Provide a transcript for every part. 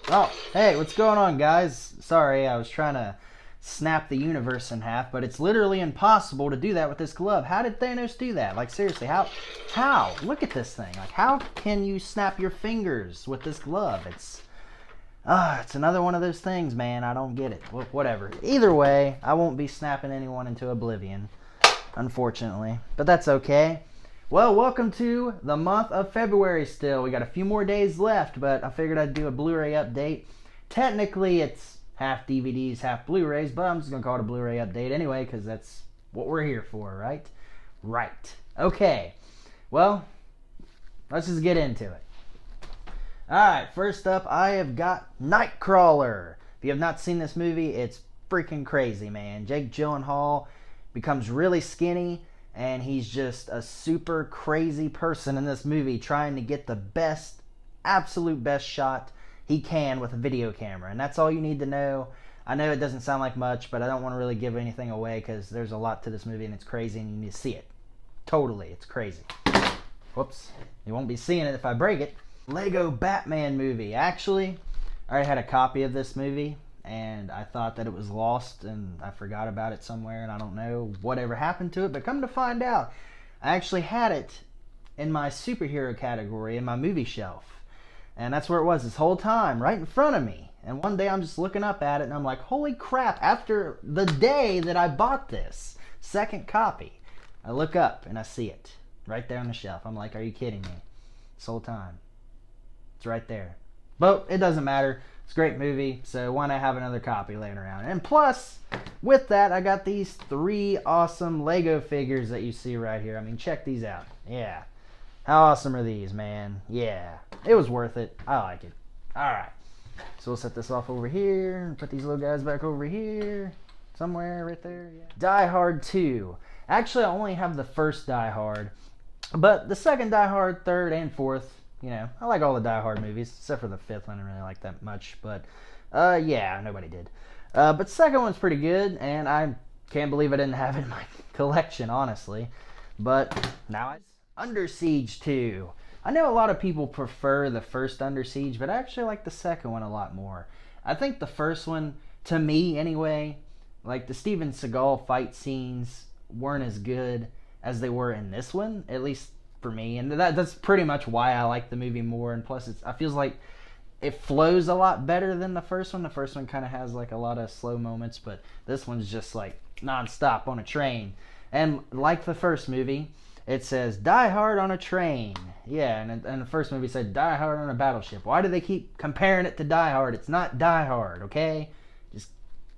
Oh, hey, what's going on, guys? Sorry, I was trying to snap the universe in half, but it's literally impossible to do that with this glove. How did Thanos do that? Like, seriously, how? How? Look at this thing. Like, how can you snap your fingers with this glove? It's another one of those things, man. I don't get it. Whatever. Either way, I won't be snapping anyone into oblivion, unfortunately. But that's okay. Well, welcome to the month of February still. We got a few more days left, but I figured I'd do a Blu-ray update. Technically, it's half DVDs, half Blu-rays, but I'm just going to call it a Blu-ray update anyway, because that's what we're here for, right? Right. Okay. Well, let's just get into it. Alright, first up, I have got Nightcrawler. If you have not seen this movie, it's freaking crazy, man. Jake Gyllenhaal becomes really skinny, and he's just a super crazy person in this movie trying to get the best, absolute best shot he can with a video camera. And that's all you need to know. I know it doesn't sound like much, but I don't want to really give anything away because there's a lot to this movie and it's crazy and you need to see it. Totally, it's crazy. Whoops. You won't be seeing it if I break it. Lego Batman movie. Actually, I already had a copy of this movie and I thought that it was lost and I forgot about it somewhere and I don't know whatever happened to it, but come to find out, I actually had it in my superhero category in my movie shelf. And that's where it was this whole time, right in front of me. And one day I'm just looking up at it and I'm like, holy crap, after the day that I bought this second copy, I look up and I see it right there on the shelf. I'm like, are you kidding me? This whole time. It's right there. But it doesn't matter. It's a great movie, so why not have another copy laying around? And plus, with that, I got these 3 awesome Lego figures that you see right here. I mean, check these out. Yeah. How awesome are these, man? Yeah. It was worth it. I like it. Alright. So we'll set this off over here and put these little guys back over here. Somewhere right there. Yeah. Die Hard 2. Actually, I only have the first Die Hard. But the second Die Hard, third, and fourth, you know, I like all the Die Hard movies, except for the fifth one. I didn't really like that much, but yeah, nobody did. But second one's pretty good, and I can't believe I didn't have it in my collection, honestly. But now it's Under Siege 2. I know a lot of people prefer the first Under Siege, but I actually like the second one a lot more. I think the first one, to me anyway, like the Steven Seagal fight scenes weren't as good as they were in this one, at least for me, and that's pretty much why I like the movie more. And plus, I feels like it flows a lot better than the first one. The first one kind of has like a lot of slow moments, but this one's just like non-stop on a train. And like the first movie, it says Die Hard on a train. Yeah, and the first movie said Die Hard on a battleship. Why do they keep comparing it to Die Hard? It's not Die Hard, okay? Just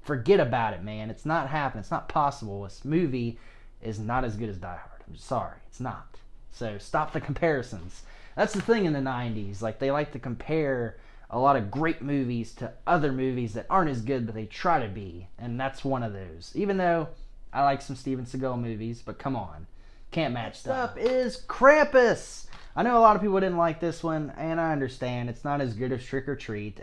forget about it, man. It's not happening. It's not possible. This movie is not as good as Die Hard. I'm sorry, it's not. So stop the comparisons. That's the thing in the 90s. Like, they like to compare a lot of great movies to other movies that aren't as good, but they try to be. And that's one of those. Even though I like some Steven Seagal movies, but come on. Can't match that. Next up is Krampus. I know a lot of people didn't like this one, and I understand. It's not as good as Trick or Treat,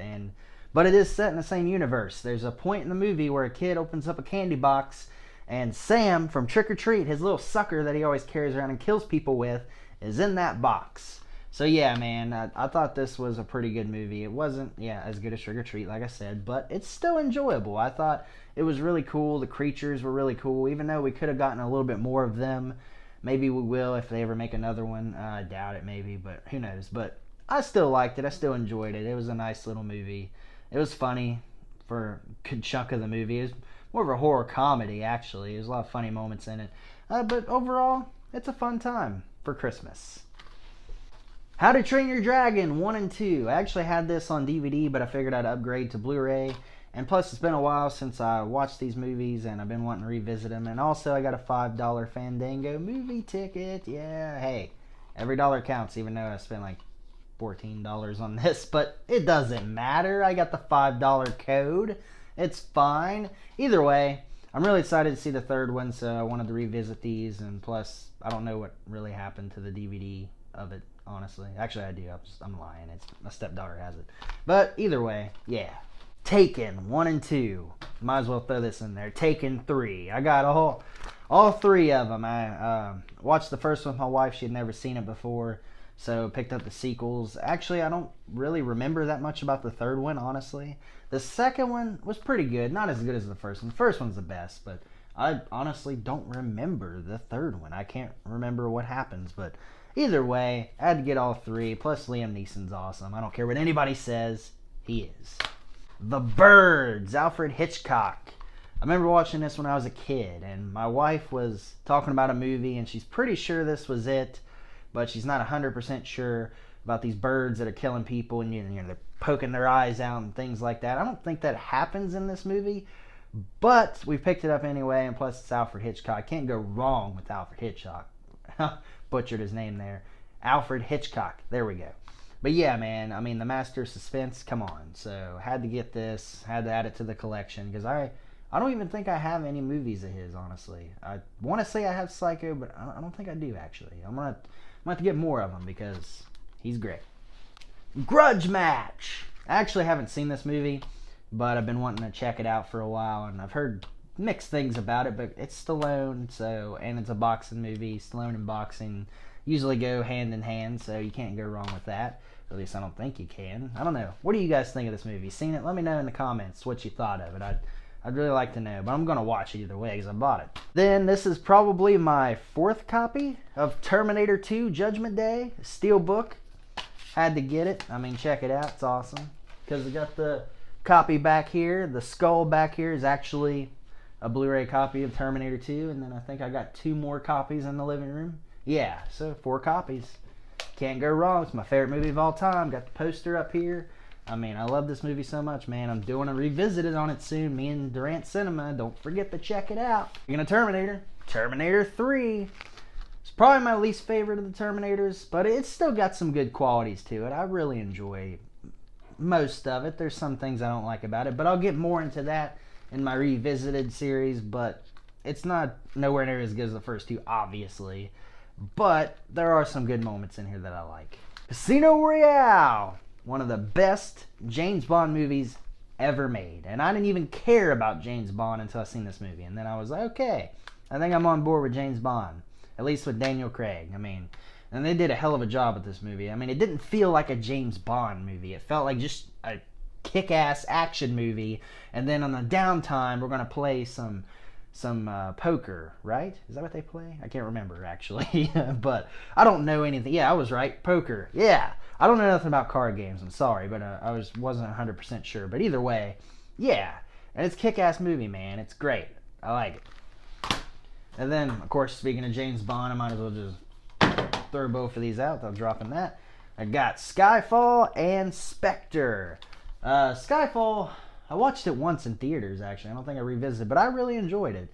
but it is set in the same universe. There's a point in the movie where a kid opens up a candy box, and Sam from Trick or Treat, his little sucker that he always carries around and kills people with, is in that box. So yeah, man, I thought this was a pretty good movie. It wasn't, as good as Trick or Treat, like I said, but it's still enjoyable. I thought it was really cool. The creatures were really cool, even though we could have gotten a little bit more of them. Maybe we will if they ever make another one. I doubt it, maybe, but who knows. But I still liked it. I still enjoyed it. It was a nice little movie. It was funny for a good chunk of the movie. It was more of a horror comedy, actually. There's a lot of funny moments in it. But overall, it's a fun time for Christmas. How to Train Your Dragon 1 and 2. I actually had this on DVD, but I figured I'd upgrade to Blu-ray. And plus, it's been a while since I watched these movies, and I've been wanting to revisit them. And also, I got a $5 Fandango movie ticket. Yeah, hey, every dollar counts, even though I spent like $14 on this. But it doesn't matter. I got the $5 code. It's fine. Either way, I'm really excited to see the third one, so I wanted to revisit these. And plus, I don't know what really happened to the DVD of it, honestly. Actually, I do. I'm lying. My stepdaughter has it. But either way, yeah. Taken 1 and 2. Might as well throw this in there. Taken 3. I got all 3 of them. I watched the first one with my wife. She had never seen it before. So picked up the sequels. Actually, I don't really remember that much about the third one, honestly. The second one was pretty good. Not as good as the first one. The first one's the best, but I honestly don't remember the third one. I can't remember what happens, but either way, I had to get all three. Plus, Liam Neeson's awesome. I don't care what anybody says. He is. The Birds, Alfred Hitchcock. I remember watching this when I was a kid, and my wife was talking about a movie, and she's pretty sure this was it, but she's not 100% sure about these birds that are killing people, and they're poking their eyes out and things like that. I don't think that happens in this movie, but we picked it up anyway, and plus it's Alfred Hitchcock. Can't go wrong with Alfred Hitchcock. Butchered his name there. Alfred Hitchcock. There we go. But yeah, man, I mean, the master of suspense, come on. So, had to get this, had to add it to the collection, because I don't even think I have any movies of his, honestly. I want to say I have Psycho, but I don't think I do, actually. I'm going to have to get more of him, because he's great. Grudge Match! I actually haven't seen this movie, but I've been wanting to check it out for a while, and I've heard mixed things about it, but it's Stallone, and it's a boxing movie. Stallone and boxing usually go hand in hand, so you can't go wrong with that. At least I don't think you can. I don't know. What do you guys think of this movie? Seen it? Let me know in the comments what you thought of it. I'd really like to know, but I'm going to watch it either way because I bought it. Then this is probably my fourth copy of Terminator 2 Judgment Day, Steelbook. Had to get it. I mean, check it out. It's awesome. Because I got the copy back here. The skull back here is actually a Blu-ray copy of Terminator 2, and then I think I got 2 more copies in the living room. Yeah, so 4 copies. Can't go wrong. It's my favorite movie of all time. Got the poster up here. I mean, I love this movie so much, man. I'm doing a revisited on it soon. Me and Durant Cinema. Don't forget to check it out. Speaking of Terminator, Terminator 3. It's probably my least favorite of the Terminators, but it's still got some good qualities to it. I really enjoy most of it. There's some things I don't like about it, but I'll get more into that in my revisited series, but it's not nowhere near as good as the first 2, obviously. But there are some good moments in here that I like. Casino Royale, one of the best James Bond movies ever made. And I didn't even care about James Bond until I seen this movie. And then I was like, okay, I think I'm on board with James Bond. At least with Daniel Craig. I mean, and they did a hell of a job with this movie. I mean, it didn't feel like a James Bond movie. It felt like just a kick-ass action movie. And then on the downtime, we're going to play some poker, right? Is that what they play? I can't remember, actually. But I don't know anything. Yeah, I was right. Poker. Yeah. I don't know nothing about card games. I'm sorry, but I wasn't 100% sure. But either way, yeah. And it's a kick-ass movie, man. It's great. I like it. And then, of course, speaking of James Bond, I might as well just throw both of these out without dropping that. I got Skyfall and Spectre. Skyfall, I watched it once in theaters, actually. I don't think I revisited, but I really enjoyed it.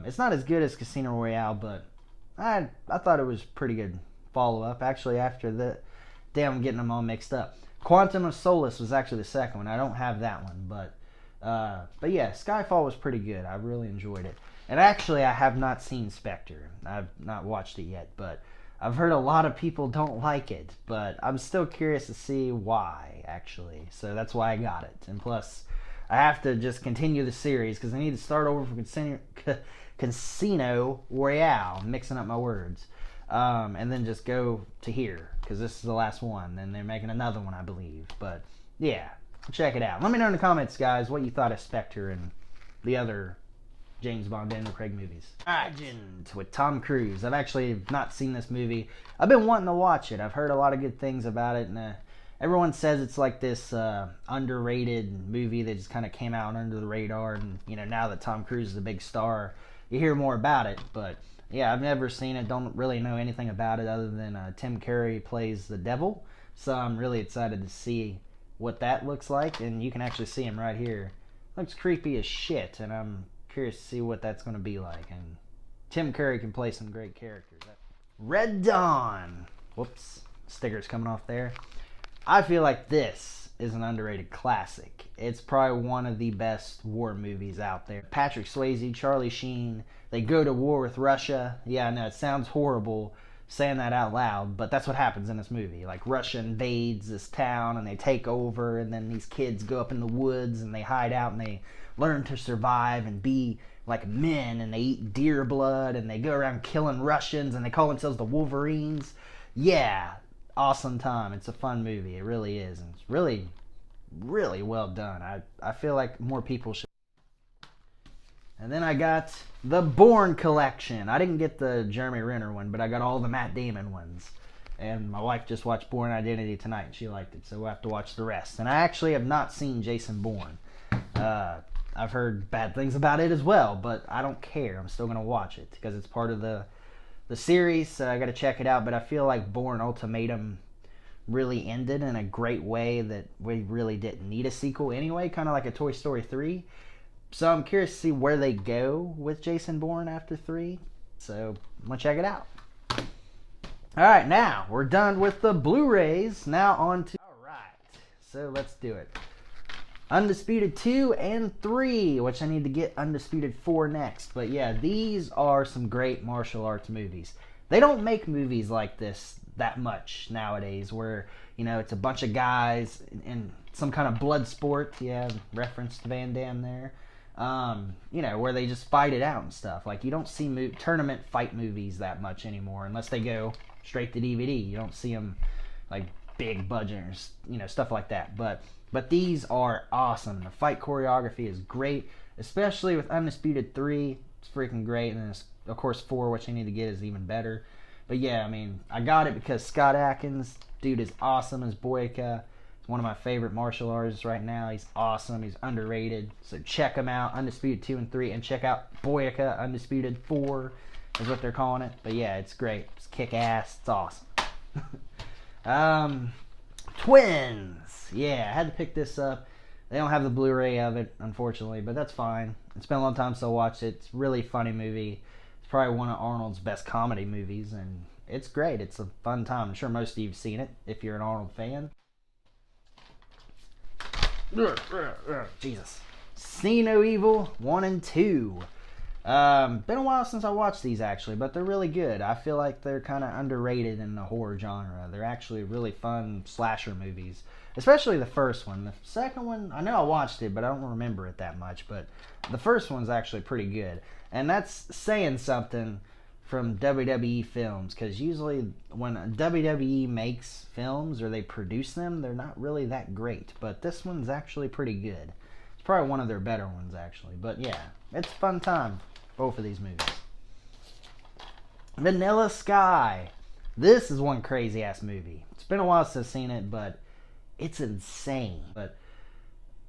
It's not as good as Casino Royale, but I thought it was pretty good follow-up. Actually, after the... Damn, I'm getting them all mixed up. Quantum of Solace was actually the second one. I don't have that one, but yeah, Skyfall was pretty good. I really enjoyed it. And actually, I have not seen Spectre. I've not watched it yet, but I've heard a lot of people don't like it. But I'm still curious to see why, actually. So that's why I got it. And plus, I have to just continue the series because I need to start over from Casino Royale. I'm mixing up my words. And then just go to here because this is the last one. Then they're making another one, I believe. But yeah, check it out. Let me know in the comments, guys, what you thought of Spectre and the other James Bond, Daniel Craig movies. Legend with Tom Cruise. I've actually not seen this movie. I've been wanting to watch it. I've heard a lot of good things about it, and everyone says it's like this underrated movie that just kind of came out under the radar. And now that Tom Cruise is a big star, you hear more about it. But yeah, I've never seen it. Don't really know anything about it other than Tim Curry plays the devil. So I'm really excited to see what that looks like. And you can actually see him right here. Looks creepy as shit, and I'm curious to see what that's going to be like. And Tim Curry can play some great characters. Red Dawn. Whoops, sticker's coming off there. I feel like this is an underrated classic. It's probably one of the best war movies out there. Patrick Swayze, Charlie Sheen, they go to war with Russia. Yeah, I know it sounds horrible saying that out loud, but that's what happens in this movie. Like, Russia invades this town and they take over, and then these kids go up in the woods and they hide out and they learn to survive and be like men, and they eat deer blood and they go around killing Russians and they call themselves the Wolverines. yeah, awesome time. It's a fun movie. It really is. And it's really, really well done. I feel like more people should. And then I got the Bourne Collection. I didn't get the Jeremy Renner one, but I got all the Matt Damon ones. And my wife just watched Bourne Identity tonight, and she liked it, so we'll have to watch the rest. And I actually have not seen Jason Bourne. I've heard bad things about it as well, but I don't care. I'm still going to watch it because it's part of the series, so I got to check it out. But I feel like Bourne Ultimatum really ended in a great way that we really didn't need a sequel anyway, kind of like a Toy Story 3. So I'm curious to see where they go with Jason Bourne after 3. So I'm going to check it out. Alright, now we're done with the Blu-rays. Now on to... Alright, so let's do it. Undisputed 2 and 3, which I need to get Undisputed 4 next. But yeah, these are some great martial arts movies. They don't make movies like this that much nowadays where, you know, it's a bunch of guys in some kind of blood sport. Yeah, reference to Van Damme there. You know, where they just fight it out and stuff. Like, you don't see tournament fight movies that much anymore unless they go straight to DVD. You don't see them like big budget or, you know, stuff like that. But these are awesome. The fight choreography is great, especially with Undisputed 3. It's freaking great. And then, of course, 4, which you need to get, is even better. But yeah, I mean, I got it because Scott Adkins, dude, is awesome as Boyka. He's one of my favorite martial artists right now. He's awesome. He's underrated. So check him out, Undisputed 2 and 3. And check out Boyka, Undisputed 4 is what they're calling it. But yeah, it's great. It's kick-ass. It's awesome. Twins. Yeah, I had to pick this up. They don't have the Blu-ray of it, unfortunately, but that's fine. It's been a long time since I watched it. It's a really funny movie. It's probably one of Arnold's best comedy movies, and it's great. It's a fun time. I'm sure most of you have seen it if you're an Arnold fan. Jesus. See No Evil 1 and 2. Been a while since I watched these, actually, but they're really good. I feel like they're kind of underrated in the horror genre. They're actually really fun slasher movies, especially the first one. The second one, I know I watched it, but I don't remember it that much, but the first one's actually pretty good. And that's saying something from WWE films, because usually when WWE makes films or they produce them, they're not really that great. But this one's actually pretty good. It's probably one of their better ones, actually. But yeah, it's a fun time, both of these movies. Vanilla Sky. This is one crazy ass movie. It's been a while since I've seen it, but it's insane. But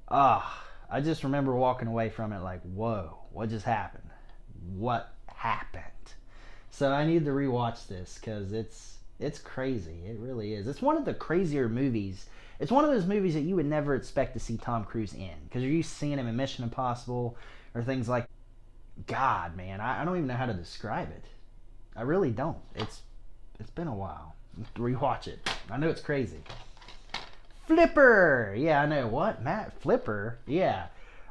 I just remember walking away from it like, whoa, what just happened? What happened? So I need to rewatch this because it's crazy. It really is. It's one of the crazier movies. It's one of those movies that you would never expect to see Tom Cruise in, because you're used to seeing him in Mission Impossible or things like... God, man, I don't even know how to describe it. I really don't. It's been a while. Rewatch it. I know it's crazy. Flipper. Yeah, I know. What? Matt Flipper? Yeah.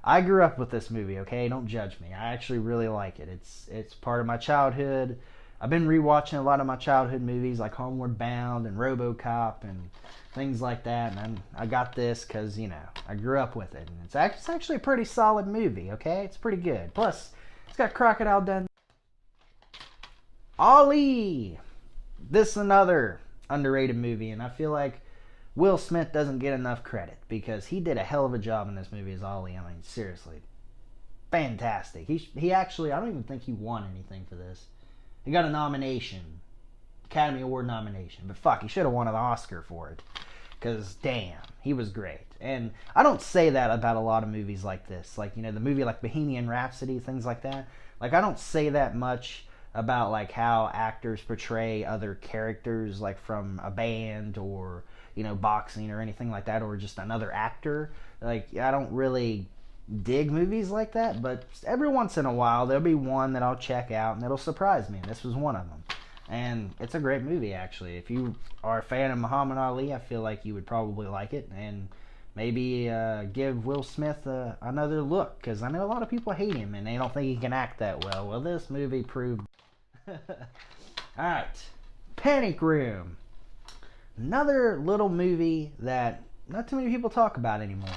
I grew up with this movie, okay? Don't judge me. I actually really like it. It's part of my childhood. I've been rewatching a lot of my childhood movies like Homeward Bound and RoboCop and things like that. And I got this because, you know, I grew up with it. And it's actually a pretty solid movie, okay? It's pretty good. Plus, it's got Crocodile Dundee. Ali. This is another underrated movie, and I feel like Will Smith doesn't get enough credit because he did a hell of a job in this movie as Ali. I mean, seriously. Fantastic. He actually, I don't even think he won anything for this. He got a nomination. Academy Award nomination. But fuck, he should have won an Oscar for it. Because, damn, he was great. And I don't say that about a lot of movies like this. Like, you know, the movie like Bohemian Rhapsody, things like that. Like, I don't say that much about, like, how actors portray other characters, like, from a band or, you know, boxing or anything like that, or just another actor. Like, I don't really dig movies like that, but every once in a while there'll be one that I'll check out and it'll surprise me, and this was one of them. And it's a great movie, actually. If you are a fan of Muhammad Ali, I feel like you would probably like it, and maybe give Will Smith another look, because I know a lot of people hate him and they don't think he can act that well. Well, this movie proved. Alright, Panic Room. Another little movie that not too many people talk about anymore.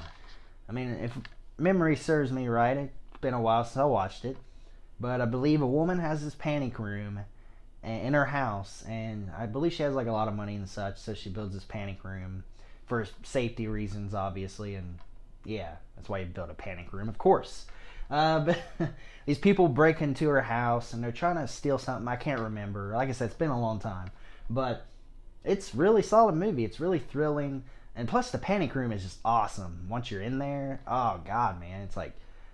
I mean, if memory serves me right, it's been a while since I watched it, but I believe a woman has this panic room in her house, and I believe she has like a lot of money and such, so she builds this panic room for safety reasons, obviously, and yeah, that's why you build a panic room, of course. But these people break into her house and they're trying to steal something. I can't remember. Like I said, it's been a long time, but it's really solid movie. It's really thrilling, and plus the panic room is just awesome. Once you're in there, oh god, man,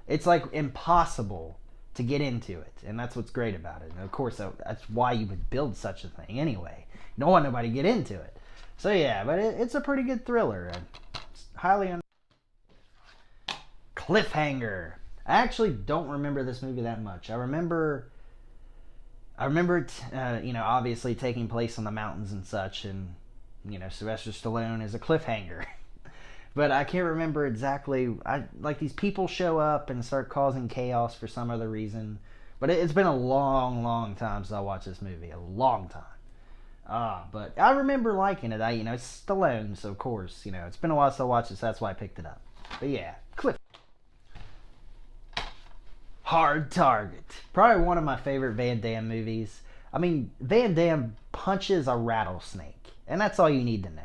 it's like impossible to get into it, and that's what's great about it. And of course, that's why you would build such a thing anyway. You don't want nobody to get into it. So yeah, but it's a pretty good thriller. It's highly Cliffhanger. I actually don't remember this movie that much. I remember it, obviously taking place on the mountains and such, and Sylvester Stallone is a cliffhanger. But I can't remember exactly. Like these people show up and start causing chaos for some other reason. But it's been a long, long time since I watched this movie. A long time. But I remember liking it. It's Stallone, so of course, it's been a while since I watched it, so that's why I picked it up. But yeah, Hard Target. Probably one of my favorite Van Damme movies. I mean, Van Damme punches a rattlesnake, and that's all you need to know.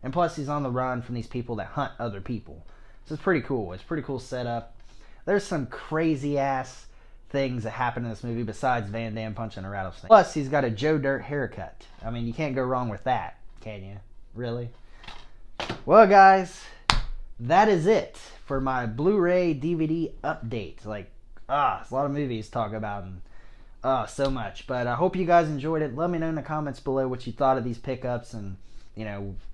And plus, he's on the run from these people that hunt other people. So it's pretty cool. It's a pretty cool setup. There's some crazy ass things that happen in this movie besides Van Damme punching a rattlesnake. Plus, he's got a Joe Dirt haircut. I mean, you can't go wrong with that, can you? Really? Well, guys, that is it for my Blu-ray DVD update. It's a lot of movies to talk about, and so much. But I hope you guys enjoyed it. Let me know in the comments below what you thought of these pickups, and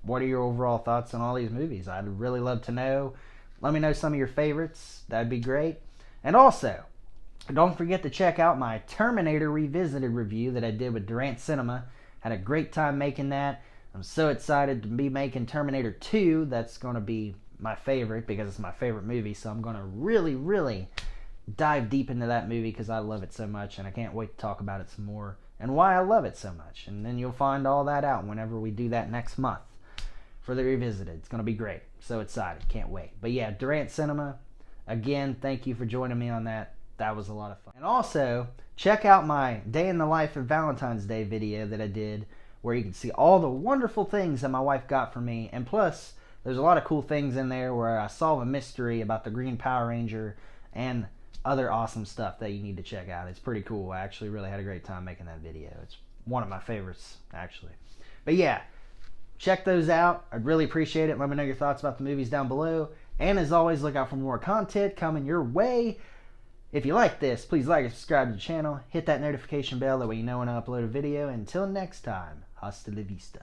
what are your overall thoughts on all these movies. I'd really love to know. Let me know some of your favorites. That'd be great. And also, don't forget to check out my Terminator Revisited review that I did with Durant Cinema. Had a great time making that. I'm so excited to be making Terminator 2. That's going to be my favorite because it's my favorite movie. So I'm going to really, really dive deep into that movie because I love it so much, and I can't wait to talk about it some more and why I love it so much. And then you'll find all that out whenever we do that next month for the Revisited. It's going to be great. So excited. Can't wait. But yeah, Durant Cinema, again, thank you for joining me on that. That was a lot of fun. And also, check out my Day in the Life of Valentine's Day video that I did, where you can see all the wonderful things that my wife got for me. And plus, there's a lot of cool things in there where I solve a mystery about the Green Power Ranger and other awesome stuff that you need to check out. It's pretty cool. I actually really had a great time making that video. It's one of my favorites, actually. But yeah, check those out. I'd really appreciate it. Let me know your thoughts about the movies down below. And as always, look out for more content coming your way. If you like this, please like and subscribe to the channel. Hit that notification bell, that way you know when I upload a video. Until next time, hasta la vista.